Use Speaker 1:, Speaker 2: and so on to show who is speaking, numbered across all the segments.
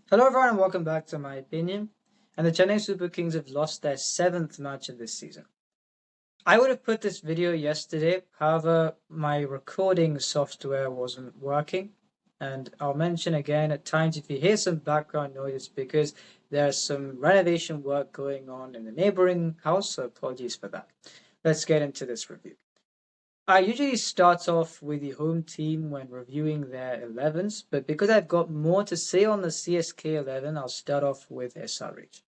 Speaker 1: Hello everyone and welcome back to my opinion. And the Chennai Super Kings have lost their seventh match of this season. I would have put this video yesterday, however, my recording software wasn't working. And I'll mention again at times if you hear some background noise, because there's some renovation work going on in the neighboring house, so apologies for that. Let's get into this review. I usually start off with the home team when reviewing their 11s, but because I've got more to say on the CSK 11, I'll start off with SRH.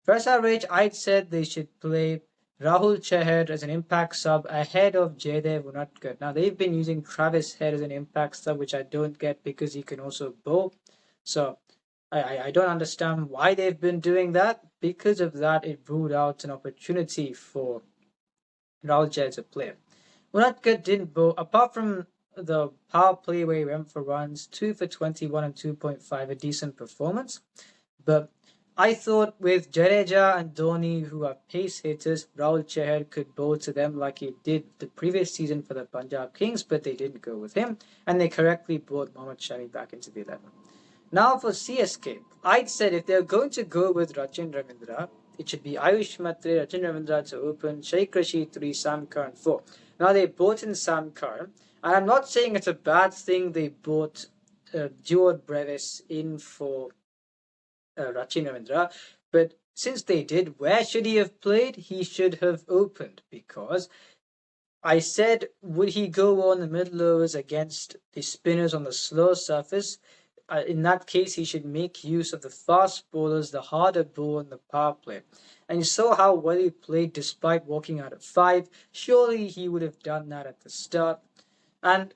Speaker 1: For SRH, I'd said they should play Rahul Chahar as an impact sub ahead of Jaydev Unadkat. Now, they've been using Travis Head as an impact sub, which I don't get because he can also bowl. So I don't understand why they've been doing that. Because of that, it ruled out an opportunity for Rahul Chahar to play. Unadkat didn't bowl, apart from the power play where he went for runs, 2 for 21 and 2.5, a decent performance. But I thought with Jadeja and Dhoni, who are pace hitters, Rahul Chahar could bowl to them like he did the previous season for the Punjab Kings, but they didn't go with him, and they correctly brought Mohammad Shami back into the 11. Now for CSK, I'd said if they're going to go with Rachin Ravindra, it should be Ayush Matre, Rachin Ravindra to open, Sheikh Rashid 3, Sam Curran 4. Now they bought in Sam Curran, and I'm not saying it's a bad thing they bought George Brevis in for Rachin Ravindra, but since they did, where should he have played? He should have opened, because I said, would he go on the middle overs against the spinners on the slow surface? In that case, he should make use of the fast bowlers, the harder ball, and the power play. And you saw how well he played despite walking out at 5. Surely he would have done that at the start. And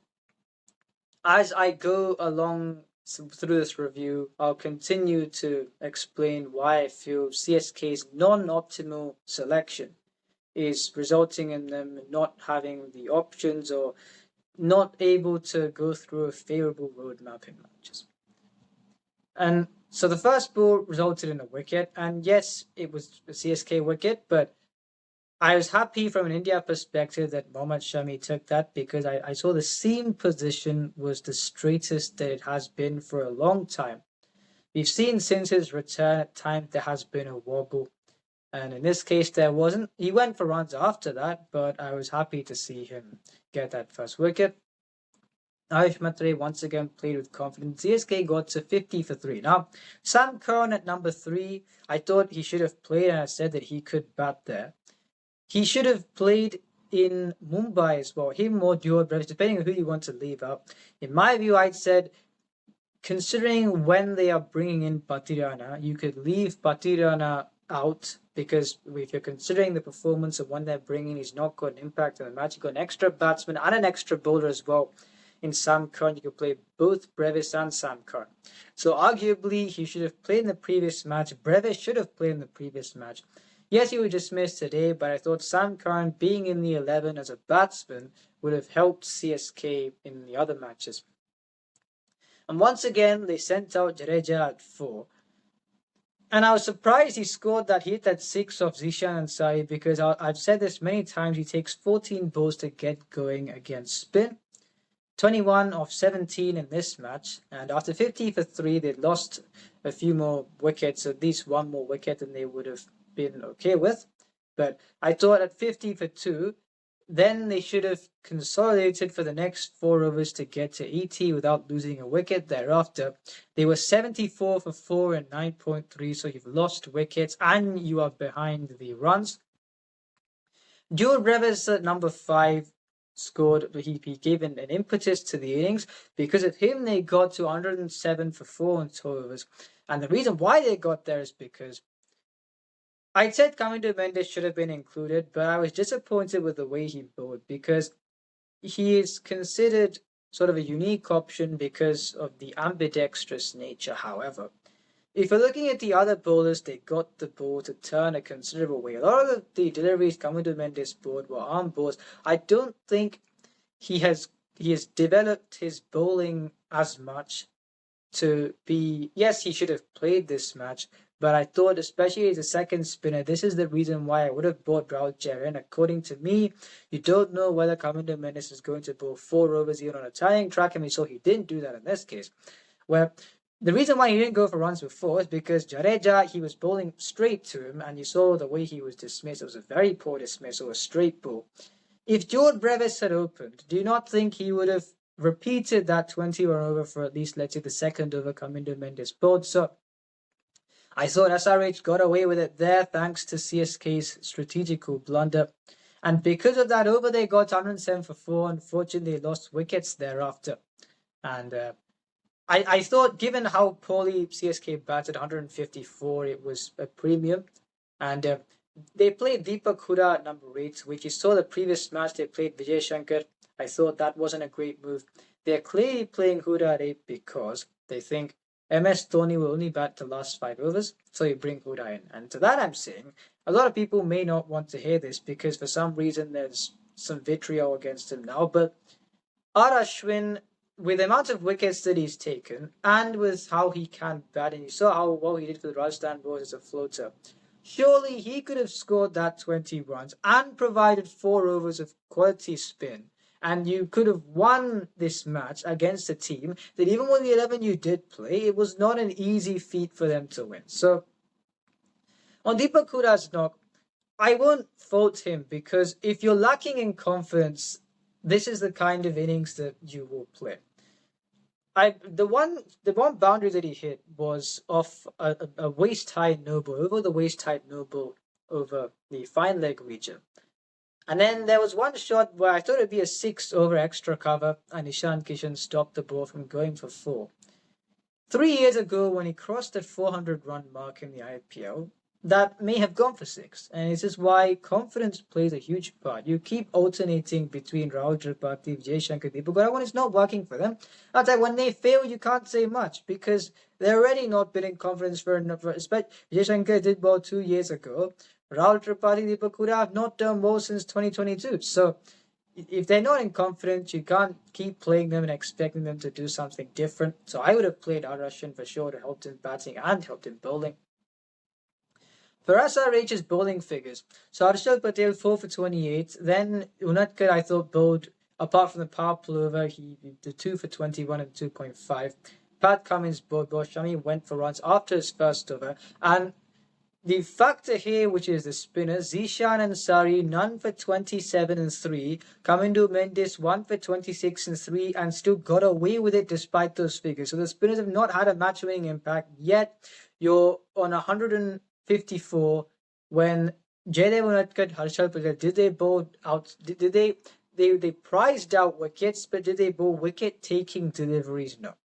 Speaker 1: as I go along through this review, I'll continue to explain why I feel CSK's non-optimal selection is resulting in them not having the options or not able to go through a favourable roadmap in matches. And so the first ball resulted in a wicket, and yes, it was a CSK wicket, but I was happy from an India perspective that Mohammad Shami took that, because I saw the seam position was the straightest that it has been for a long time. We've seen since his return at times there has been a wobble, and in this case there wasn't. He went for runs after that, but I was happy to see him get that first wicket. Ayush Matre once again played with confidence. CSK got to 50 for 3. Now, Sam Curran at number 3, I thought he should have played, and I said that he could bat there. He should have played in Mumbai as well. Him or George Brevis, depending on who you want to leave out. In my view, I'd said, considering when they are bringing in Patirana, you could leave Patirana out, because if you're considering the performance of when they're bringing, he's not got an impact on the match. You've got an extra batsman and an extra bowler as well. In Sam Curran, you could play both Brevis and Sam Curran. So arguably, he should have played in the previous match. Brevis should have played in the previous match. Yes, he was dismissed today, but I thought Sam Curran being in the 11 as a batsman would have helped CSK in the other matches. And once again, they sent out Jadeja at 4. And I was surprised he scored that. He hit that 6 off Zishan Ansari, because I've said this many times, he takes 14 balls to get going against spin. 21 of 17 in this match, and after 50 for 3, they lost a few more wickets, at least one more wicket than they would have been okay with. But I thought at 50 for 2, then they should have consolidated for the next 4 overs to get to 80 without losing a wicket thereafter. They were 74 for 4 and 9.3, so you've lost wickets and you are behind the runs. Joe Brevis at number 5 scored, he gave an impetus to the innings. Because of him, they got to 107 for 4 and 2 overs. And the reason why they got there is because I said Kamindo Mendes should have been included, but I was disappointed with the way he bowled, because he is considered sort of a unique option because of the ambidextrous nature. However, if you're looking at the other bowlers, they got the ball to turn a considerable way. A lot of the deliveries Kamindo Mendes bowled were arm balls. I don't think he has developed his bowling as much to be. Yes, he should have played this match, but I thought, especially as a second spinner, this is the reason why I would have brought Rahul Chahar in. According to me, you don't know whether Kamindo Mendes is going to bowl 4 overs even on a tying track, and we saw he didn't do that in this case, where The reason why he didn't go for runs before is because Jadeja, he was bowling straight to him, and you saw the way he was dismissed. It was a very poor dismissal, a straight ball. If George Brevis had opened, do you not think he would have repeated that 20-run over for at least, let's say, the second over Kamindo Mendes bowled? So I thought SRH got away with it there thanks to CSK's strategical blunder. And because of that over, they got 107 for 4. Unfortunately, they lost wickets thereafter. And I thought, given how poorly CSK batted 154, it was a premium. And they played Deepak Hooda at number 8, which you saw the previous match they played Vijay Shankar. I thought that wasn't a great move. They're clearly playing Hooda at 8 because they think MS Dhoni will only bat the last 5 overs, so you bring Hooda in. And to that I'm saying, a lot of people may not want to hear this because for some reason there's some vitriol against him now, but R. Ashwin, with the amount of wickets that he's taken and with how he can bat, and you saw how well he did for the Rajasthan Royals as a floater, surely he could have scored that 20 runs and provided 4 overs of quality spin. And you could have won this match against a team that even with the 11 you did play, it was not an easy feat for them to win. So, on Deepak Huda's knock, I won't fault him because if you're lacking in confidence, this is the kind of innings that you will play. The one boundary that he hit was off a waist-high no ball, over the waist-high no ball over the fine leg region. And then there was one shot where I thought it'd be a 6 over extra cover, and Ishan Kishan stopped the ball from going for 4. 3 years ago, when he crossed that 400-run mark in the IPL, that may have gone for 6. And this is why confidence plays a huge part. You keep alternating between Rahul Tripathi, Vijay Shankar, Deepak Hooda. When it's not working for them, that's like when they fail, you can't say much because they're already not building confidence for enough. Especially Vijay Shankar did well 2 years ago. Rahul Tripathi, Deepak Hooda have not done well since 2022. So if they're not in confidence, you can't keep playing them and expecting them to do something different. So I would have played Arashin for sure to help him batting and helped him bowling. For SRH's bowling figures, so Harshal Patel 4 for 28. Then Unatkar I thought bowled, apart from the power play over, he did 2 for 21 and 2.5. Pat Cummins bowled well. Shami went for runs after his first over. And the factor here, which is the spinners, Zishan and Sari, none for 27 and 3. Kamindu Mendes, 1 for 26 and 3, and still got away with it despite those figures. So the spinners have not had a match-winning impact, yet you're on 154 when Jaydev Unatkar, Harshal Patel, did they bowl out, did they prized out wickets, but did they bowl wicket-taking deliveries? No.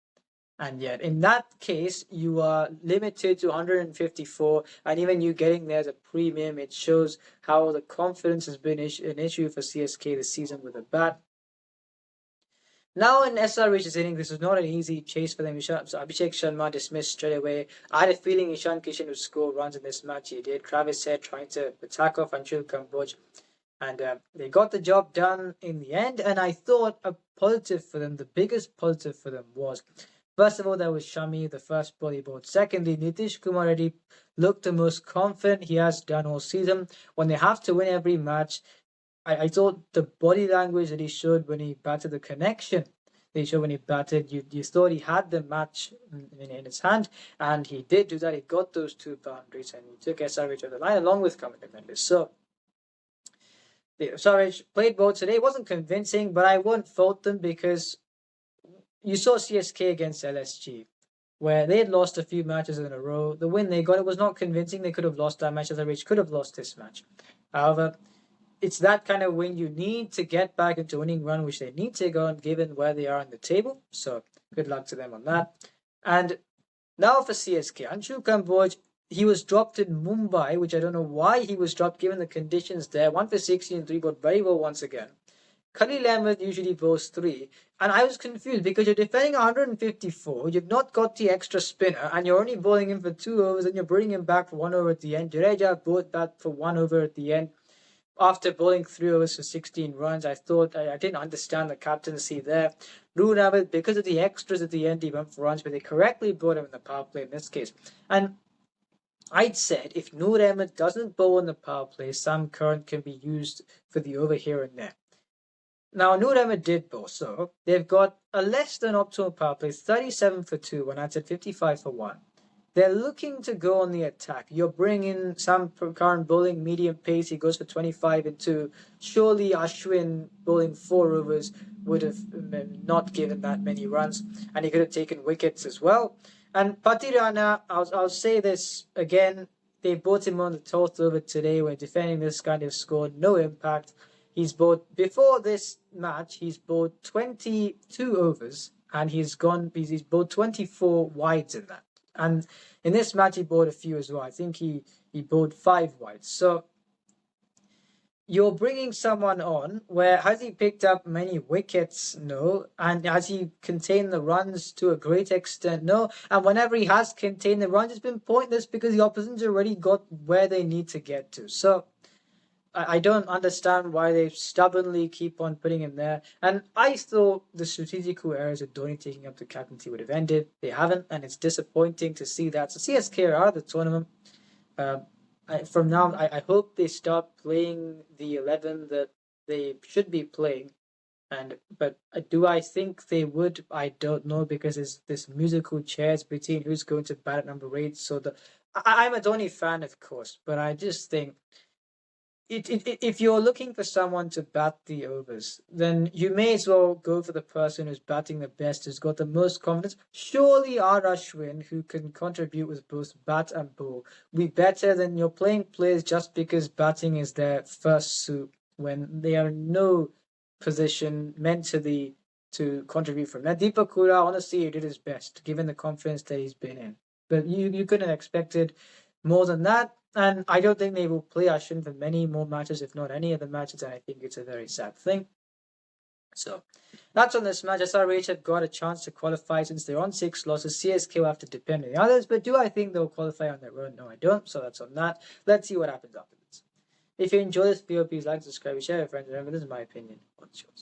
Speaker 1: And yet, in that case, you are limited to 154, and even you getting there as a premium, it shows how the confidence has been an issue for CSK this season with the bat. Now in SRH's inning, this was not an easy chase for them. So Abhishek Sharma dismissed straight away. I had a feeling Ishan Kishan would score runs in this match. He did. Travis Head trying to attack off Anshul Kamboj. And they got the job done in the end. And I thought a positive for them, the biggest positive for them was, first of all, there was Shami, the first ball he bowled. Secondly, Nitish Kumar Reddy looked the most confident he has done all season. When they have to win every match, I thought the body language that he showed when he batted, the connection that he showed when he batted, you thought he had the match in his hand, and he did do that. He got those 2 boundaries, and he took SRH over the line along with Kamindo Mendes. So, the SRH played well today. It wasn't convincing, but I won't fault them because you saw CSK against LSG, where they had lost a few matches in a row. The win they got, it was not convincing. They could have lost that match. SRH could have lost this match. However, it's that kind of win you need to get back into winning run, which they need to go on given where they are on the table. So good luck to them on that. And now for CSK, Anshul Kamboj, he was dropped in Mumbai, which I don't know why he was dropped given the conditions there. 1 for 16 and 3, but very well once again. Khalil Ahmed usually bowls 3. And I was confused because you're defending 154, you've not got the extra spinner, and you're only bowling him for 2 overs, and you're bringing him back for 1 over at the end. Jadeja bowled back for 1 over at the end. After bowling 3 overs for 16 runs, I thought I didn't understand the captaincy there. Noor Ahmed, because of the extras at the end, he went for runs, but they correctly bowled him in the power play in this case. And I'd said if Noor Ahmed doesn't bowl in the power play, Sam Curran can be used for the over here and there. Now, Noor did bowl, so they've got a less than optimal power play, 37 for 2, when I said 55 for 1. They're looking to go on the attack. You're bringing Sam Curran bowling medium pace. He goes for 25 and 2. Surely Ashwin bowling 4 overs would have not given that many runs, and he could have taken wickets as well. And Patirana, I'll say this again, they brought him on the 12th over today. We're defending this kind of scored no impact. He's bowled, before this match, he's bowled 22 overs, and he's bowled 24 wides in that. And in this match, he bowled a few as well. I think he bowled 5 wides. So you're bringing someone on where, has he picked up many wickets? No. And has he contained the runs to a great extent? No. And whenever he has contained the runs, it's been pointless because the opposition's already got where they need to get to. So I don't understand why they stubbornly keep on putting him there. And I thought the strategical errors of Dhoni taking up the captaincy would have ended. They haven't, and it's disappointing to see that. So CSK are out of the tournament. From now, I hope they start playing the 11 that they should be playing. But do I think they would? I don't know, because there's this musical chairs between who's going to bat at number 8. So I'm a Dhoni fan, of course, but I just think if you're looking for someone to bat the overs, then you may as well go for the person who's batting the best, who's got the most confidence. Surely R. Ashwin, who can contribute with both bat and bowl, will be better than you're playing players just because batting is their first suit when they are in no position mentally to contribute from that. Deepak Hooda, honestly, he did his best given the confidence that he's been in. But you couldn't have expected more than that. And I don't think they will play Ashwin for many more matches, if not any of the matches, and I think it's a very sad thing. So that's on this match. SRH have got a chance to qualify since they're on 6 losses. CSK will have to depend on the others, but do I think they'll qualify on their own? No, I don't. So that's on that. Let's see what happens after this. If you enjoy this video, please like, subscribe, share with friends. Remember, this is my opinion. What's yours?